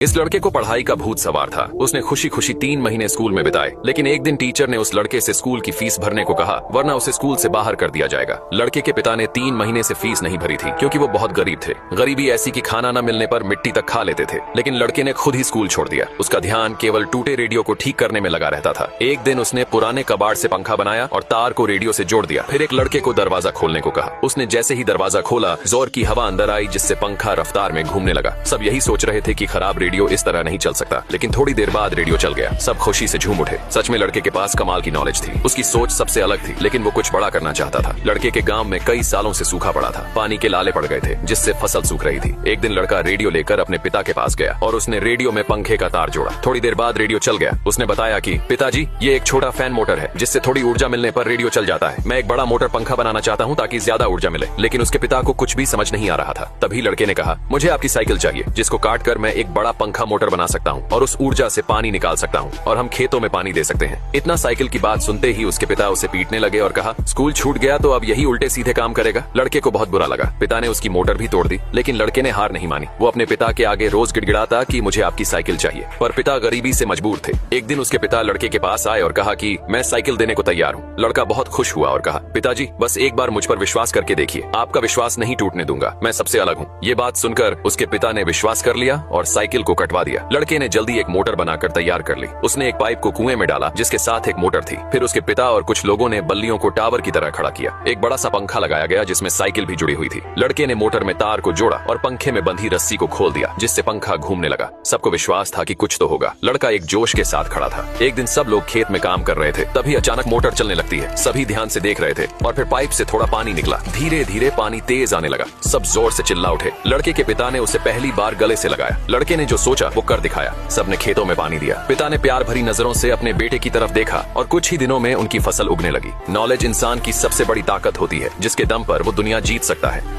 इस लड़के को पढ़ाई का भूत सवार था। उसने खुशी खुशी 3 महीने स्कूल में बिताए, लेकिन एक दिन टीचर ने उस लड़के से स्कूल की फीस भरने को कहा, वरना उसे स्कूल से बाहर कर दिया जाएगा। लड़के के पिता ने 3 महीने से फीस नहीं भरी थी, क्योंकि वो बहुत गरीब थे। गरीबी ऐसी कि खाना न मिलने पर मिट्टी तक खा लेते थे। लेकिन लड़के ने खुद ही स्कूल छोड़ दिया। उसका ध्यान केवल टूटे रेडियो को ठीक करने में लगा रहता था। एक दिन उसने पुराने कबाड़ से पंखा बनाया और तार को रेडियो से जोड़ दिया। फिर एक लड़के को दरवाजा खोलने को कहा। उसने जैसे ही दरवाजा खोला, जोर की हवा अंदर आई, जिससे पंखा रफ्तार में घूमने लगा। सब यही सोच रहे थे कि खराब रेडियो इस तरह नहीं चल सकता, लेकिन थोड़ी देर बाद रेडियो चल गया। सब खुशी से झूम उठे। सच में लड़के के पास कमाल की नॉलेज थी। उसकी सोच सबसे अलग थी, लेकिन वो कुछ बड़ा करना चाहता था। लड़के के गांव में कई सालों से सूखा पड़ा था। पानी के लाले पड़ गए थे, जिससे फसल सूख रही थी। एक दिन लड़का रेडियो लेकर अपने पिता के पास गया और उसने रेडियो में पंखे का तार जोड़ा। थोड़ी देर बाद रेडियो चल गया। उसने बताया कि पिताजी, ये एक छोटा फैन मोटर है, जिससे थोड़ी ऊर्जा मिलने पर रेडियो चल जाता है। मैं एक बड़ा मोटर पंखा बनाना चाहता हूँ ताकि ज्यादा ऊर्जा मिले। लेकिन उसके पिता को कुछ भी समझ नहीं आ रहा था। तभी लड़के ने कहा, मुझे आपकी साइकिल चाहिए, जिसको काट कर मैं एक बड़ा पंखा मोटर बना सकता हूँ और उस ऊर्जा से पानी निकाल सकता हूँ और हम खेतों में पानी दे सकते हैं। इतना साइकिल की बात सुनते ही उसके पिता उसे पीटने लगे और कहा, स्कूल छूट गया तो अब यही उल्टे सीधे काम करेगा। लड़के को बहुत बुरा लगा। पिता ने उसकी मोटर भी तोड़ दी, लेकिन लड़के ने हार नहीं मानी। वो अपने पिता के आगे रोज गिड़गिड़ाता कि मुझे आपकी साइकिल चाहिए, पर पिता गरीबी से मजबूर थे। एक दिन उसके पिता लड़के के पास आए और कहा कि मैं साइकिल देने को तैयार हूँ। लड़का बहुत खुश हुआ और कहा, पिताजी, बस एक बार मुझ पर विश्वास करके देखिए, आपका विश्वास नहीं टूटने दूंगा, मैं सबसे अलग हूँ। ये बात सुनकर उसके पिता ने विश्वास कर लिया और साइकिल को कटवा दिया। लड़के ने जल्दी एक मोटर बनाकर तैयार कर ली। उसने एक पाइप को कुएं में डाला, जिसके साथ एक मोटर थी। फिर उसके पिता और कुछ लोगों ने बल्लियों को टावर की तरह खड़ा किया। एक बड़ा सा पंखा लगाया गया, जिसमें साइकिल भी जुड़ी हुई थी। लड़के ने मोटर में तार को जोड़ा और पंखे में बंधी रस्सी को खोल दिया, जिससे पंखा घूमने लगा। सबको विश्वास था कि कुछ तो होगा। लड़का एक जोश के साथ खड़ा था। एक दिन सब लोग खेत में काम कर रहे थे, तभी अचानक मोटर चलने लगती है। सभी ध्यान से देख रहे थे और फिर पाइप से थोड़ा पानी निकला। धीरे धीरे पानी तेज आने लगा। सब जोर से चिल्ला उठे। लड़के के पिता ने उसे पहली बार गले से लगाया। लड़के ने जो सोचा वो कर दिखाया। सबने खेतों में पानी दिया। पिता ने प्यार भरी नजरों से अपने बेटे की तरफ देखा और कुछ ही दिनों में उनकी फसल उगने लगी। नॉलेज इंसान की सबसे बड़ी ताकत होती है, जिसके दम पर वो दुनिया जीत सकता है।